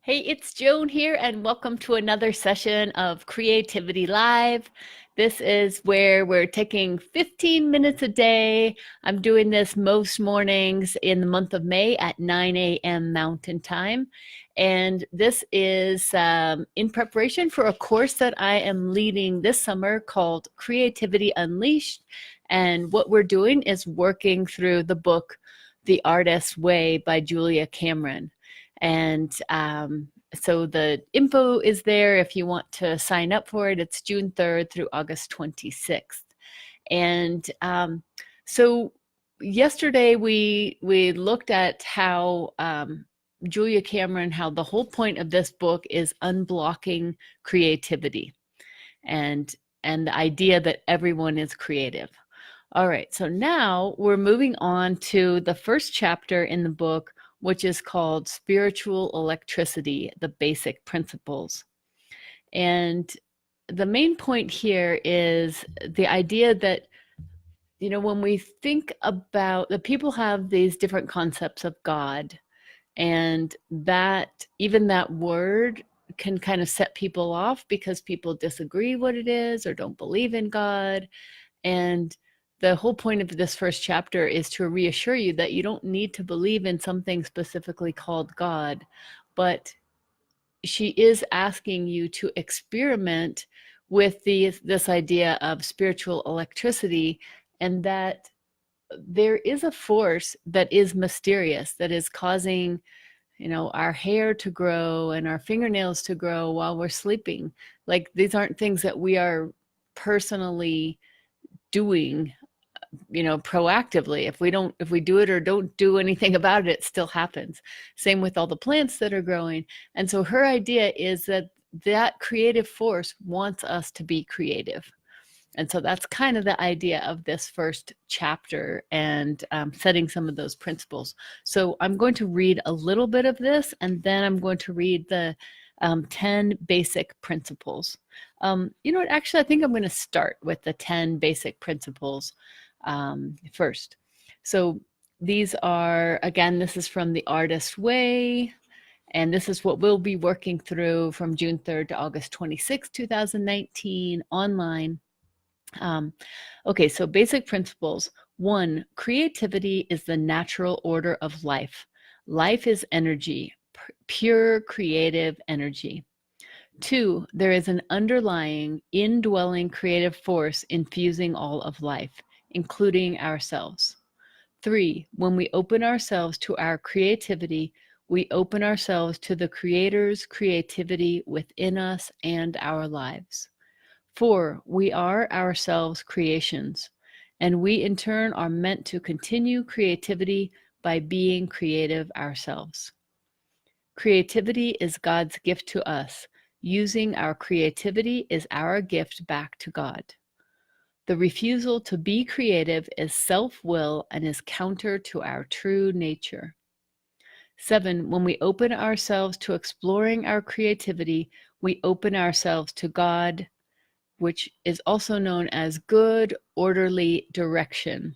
Hey, it's Joan here, and welcome to another session of Creativity Live. This is where we're taking 15 minutes a day. I'm doing this most mornings in the month of May at 9 a.m. Mountain Time. And this is in preparation for a course that I am leading this summer called Creativity Unleashed. And what we're doing is working through the book, The Artist's Way by Julia Cameron. And so the info is there if you want to sign up for it. It's June 3rd through August 26th. And so yesterday we looked at how Julia Cameron, how the whole point of this book is unblocking creativity and the idea that everyone is creative. All right, so now we're moving on to the first chapter in the book, which is called Spiritual Electricity, the Basic Principles. And the main point here is the idea that, you know, when we think about the people have these different concepts of God, and that even that word can kind of set people off because people disagree what it is or don't believe in God. And the whole point of this first chapter is to reassure you that you don't need to believe in something specifically called God, but she is asking you to experiment with this idea of spiritual electricity, and that there is a force that is mysterious, that is causing, you know, our hair to grow and our fingernails to grow while we're sleeping. Like, these aren't things that we are personally doing, you know, proactively. If we do it or don't do anything about it, it still happens. Same with all the plants that are growing. And so her idea is that that creative force wants us to be creative. And so that's kind of the idea of this first chapter, and setting some of those principles. So I'm going to read a little bit of this, and then I'm going to read the 10 basic principles. You know what, actually, I think I'm going to start with the 10 basic principles first. So these are, again, this is from The Artist's Way, and this is what we'll be working through from June 3rd to August 26th, 2019, online. Okay, so basic principles. 1, creativity is the natural order of life. Life is energy, pure creative energy. 2, there is an underlying, indwelling creative force infusing all of life, including ourselves. 3, when we open ourselves to our creativity, we open ourselves to the Creator's creativity within us and our lives. 4, we are ourselves creations, and we in turn are meant to continue creativity by being creative ourselves. Creativity is God's gift to us. Using our creativity is our gift back to God. The refusal to be creative is self-will and is counter to our true nature. 7, when we open ourselves to exploring our creativity, we open ourselves to God, which is also known as good, orderly direction.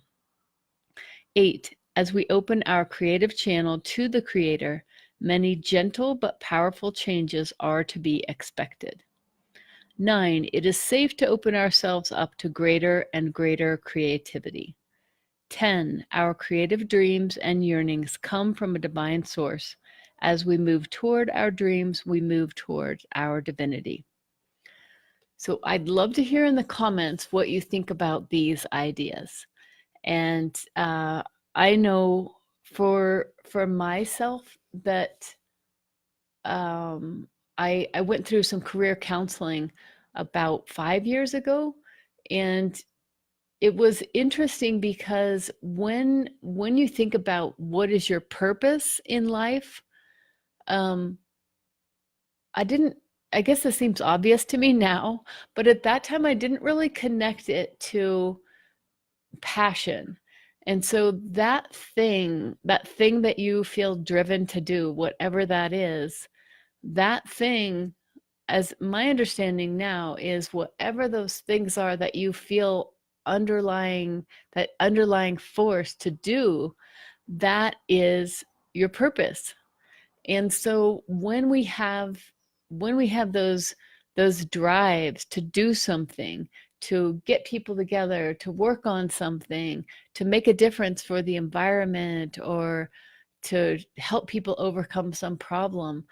8, as we open our creative channel to the Creator, many gentle but powerful changes are to be expected. 9, it is safe to open ourselves up to greater and greater creativity. 10, our creative dreams and yearnings come from a divine source. As we move toward our dreams, we move toward our divinity. So I'd love to hear in the comments what you think about these ideas. And I know for myself that I went through some career counseling about 5 years ago, and it was interesting because when you think about what is your purpose in life, I didn't, I guess this seems obvious to me now, but at that time I didn't really connect it to passion. And so that thing that you feel driven to do, whatever that thing, as my understanding now, is whatever those things are that you feel that underlying force to do, that is your purpose. And so when we have those drives to do something, to get people together, to work on something, to make a difference for the environment, or to help people overcome some problem,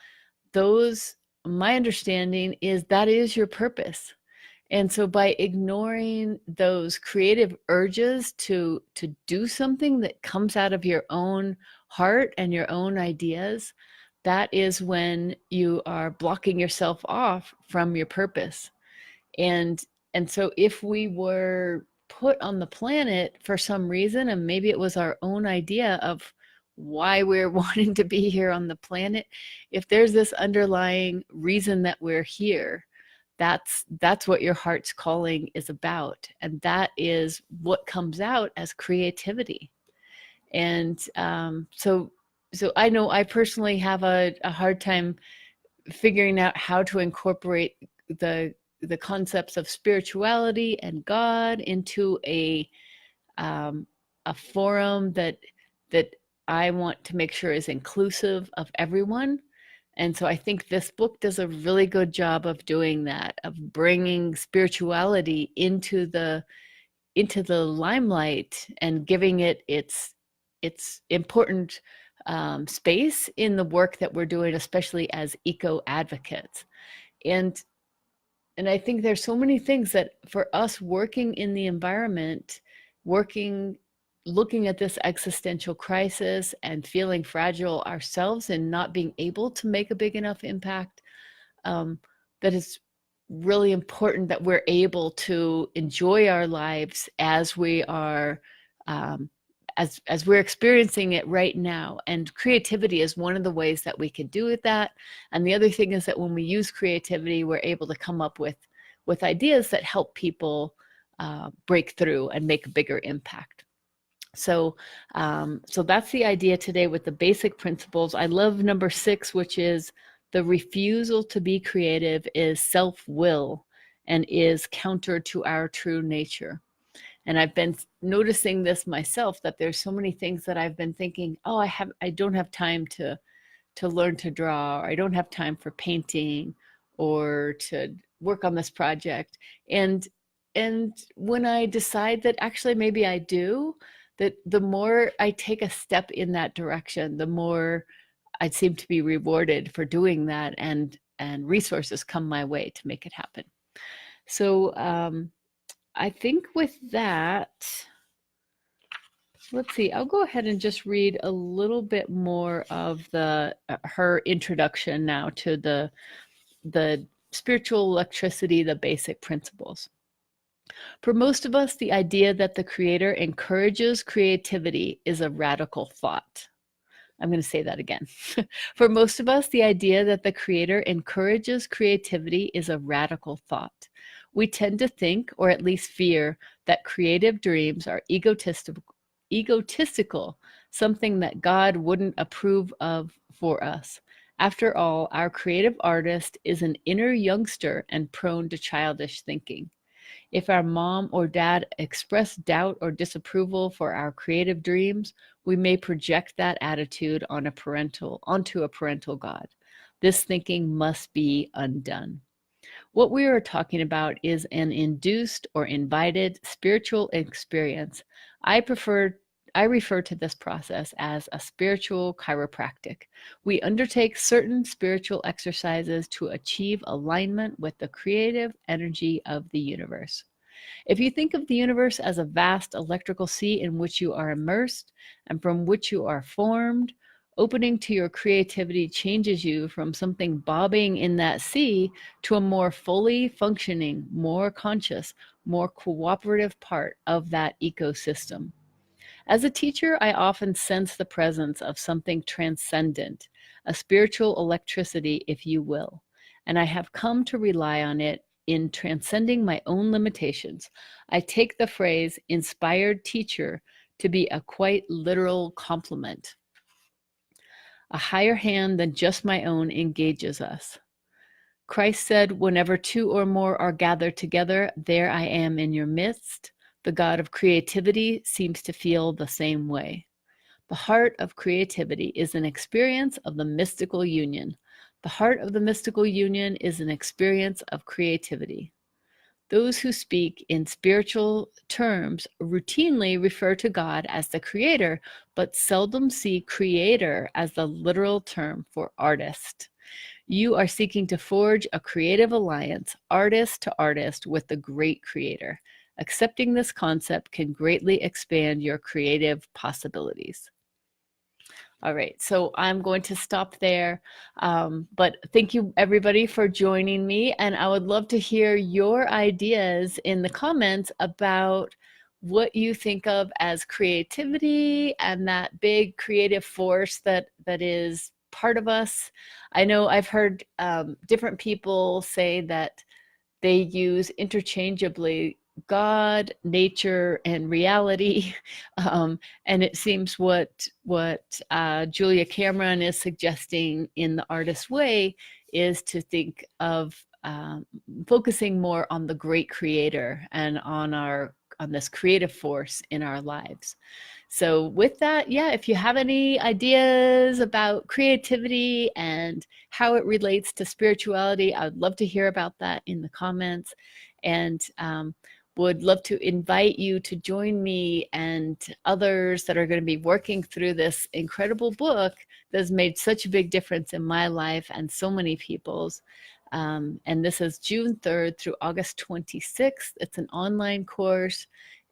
those, my understanding is that is your purpose. And so by ignoring those creative urges to do something that comes out of your own heart and your own ideas, that is when you are blocking yourself off from your purpose. And and so if we were put on the planet for some reason, and maybe it was our own idea of why we're wanting to be here on the planet, if there's this underlying reason that we're here, that's what your heart's calling is about, and that is what comes out as creativity. And so I know I personally have a hard time figuring out how to incorporate the the concepts of spirituality and God into um, a forum that I want to make sure is inclusive of everyone. And so I think this book does a really good job of doing that, of bringing spirituality into the limelight and giving it its important space in the work that we're doing, especially as eco advocates. And and I think there's so many things that for us working in the environment, working, looking at this existential crisis and feeling fragile ourselves and not being able to make a big enough impact, um, that it's really important that we're able to enjoy our lives as we are, um, as we're experiencing it right now. And creativity is one of the ways that we can do that. And the other thing is that when we use creativity, we're able to come up with ideas that help people break through and make a bigger impact. So that's the idea today with the basic principles. I love number 6, which is the refusal to be creative is self-will and is counter to our true nature. And I've been noticing this myself, that there's so many things that I've been thinking, oh, I don't have time to learn to draw, or I don't have time for painting or to work on this project. And when I decide that actually maybe I do, that the more I take a step in that direction, the more I seem to be rewarded for doing that, and resources come my way to make it happen. So I think with that, let's see, I'll go ahead and just read a little bit more of the her introduction now to the spiritual electricity, the basic principles. For most of us, the idea that the Creator encourages creativity is a radical thought. I'm going to say that again. For most of us, the idea that the Creator encourages creativity is a radical thought. We tend to think, or at least fear, that creative dreams are egotistical, something that God wouldn't approve of for us. After all, our creative artist is an inner youngster and prone to childish thinking. If our mom or dad express doubt or disapproval for our creative dreams, we may project that attitude onto a parental God. This thinking must be undone. What we are talking about is an induced or invited spiritual experience. I refer to this process as a spiritual chiropractic. We undertake certain spiritual exercises to achieve alignment with the creative energy of the universe. If you think of the universe as a vast electrical sea in which you are immersed and from which you are formed, opening to your creativity changes you from something bobbing in that sea to a more fully functioning, more conscious, more cooperative part of that ecosystem. As a teacher, I often sense the presence of something transcendent, a spiritual electricity, if you will, and I have come to rely on it in transcending my own limitations. I take the phrase inspired teacher to be a quite literal compliment. A higher hand than just my own engages us. Christ said, whenever 2 or more are gathered together, there I am in your midst. The God of creativity seems to feel the same way. The heart of creativity is an experience of the mystical union. The heart of the mystical union is an experience of creativity. Those who speak in spiritual terms routinely refer to God as the creator, but seldom see creator as the literal term for artist. You are seeking to forge a creative alliance, artist to artist, with the great creator. Accepting this concept can greatly expand your creative possibilities. All right, so I'm going to stop there. But thank you everybody for joining me. And I would love to hear your ideas in the comments about what you think of as creativity and that big creative force that is part of us. I know I've heard different people say that they use interchangeably God, nature, and reality. And it seems what Julia Cameron is suggesting in The Artist's Way is to think of focusing more on the great creator and on this creative force in our lives. So with that, yeah, if you have any ideas about creativity and how it relates to spirituality, I would love to hear about that in the comments. And would love to invite you to join me and others that are going to be working through this incredible book that has made such a big difference in my life and so many people's. And this is June 3rd through August 26th. It's an online course.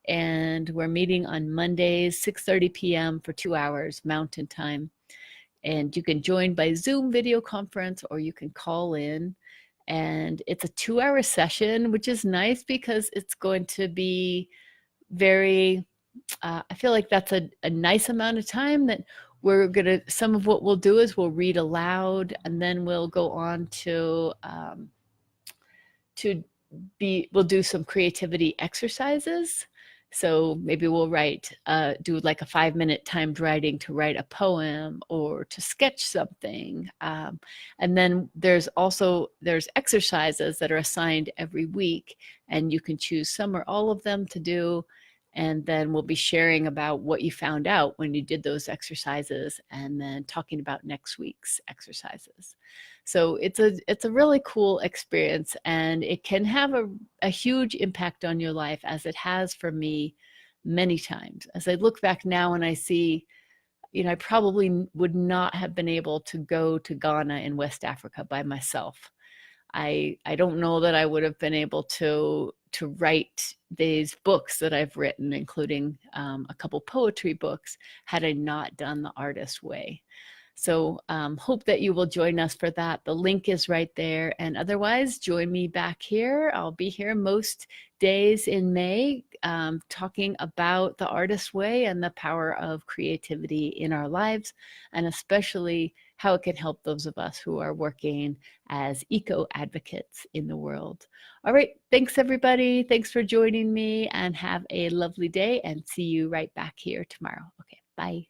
And we're meeting on Mondays, 6:30 p.m. for 2 hours Mountain Time. And you can join by Zoom video conference or you can call in. And it's a 2-hour session, which is nice because it's going to be very, I feel like that's a nice amount of time that some of what we'll do is we'll read aloud and then we'll go on to we'll do some creativity exercises. So maybe we'll do like a 5-minute timed writing to write a poem or to sketch something. And then there's exercises that are assigned every week and you can choose some or all of them to do. And then we'll be sharing about what you found out when you did those exercises and then talking about next week's exercises. So it's a really cool experience and it can have a huge impact on your life as it has for me many times. As I look back now and I see, I probably would not have been able to go to Ghana in West Africa by myself. I don't know that I would have been able to write these books that I've written, including a couple poetry books, had I not done The Artist's Way. So hope that you will join us for that. The link is right there. And otherwise, join me back here. I'll be here most days in May talking about The Artist's Way and the power of creativity in our lives, and especially how it can help those of us who are working as eco-advocates in the world. All right, thanks everybody. Thanks for joining me and have a lovely day and see you right back here tomorrow. Okay, bye.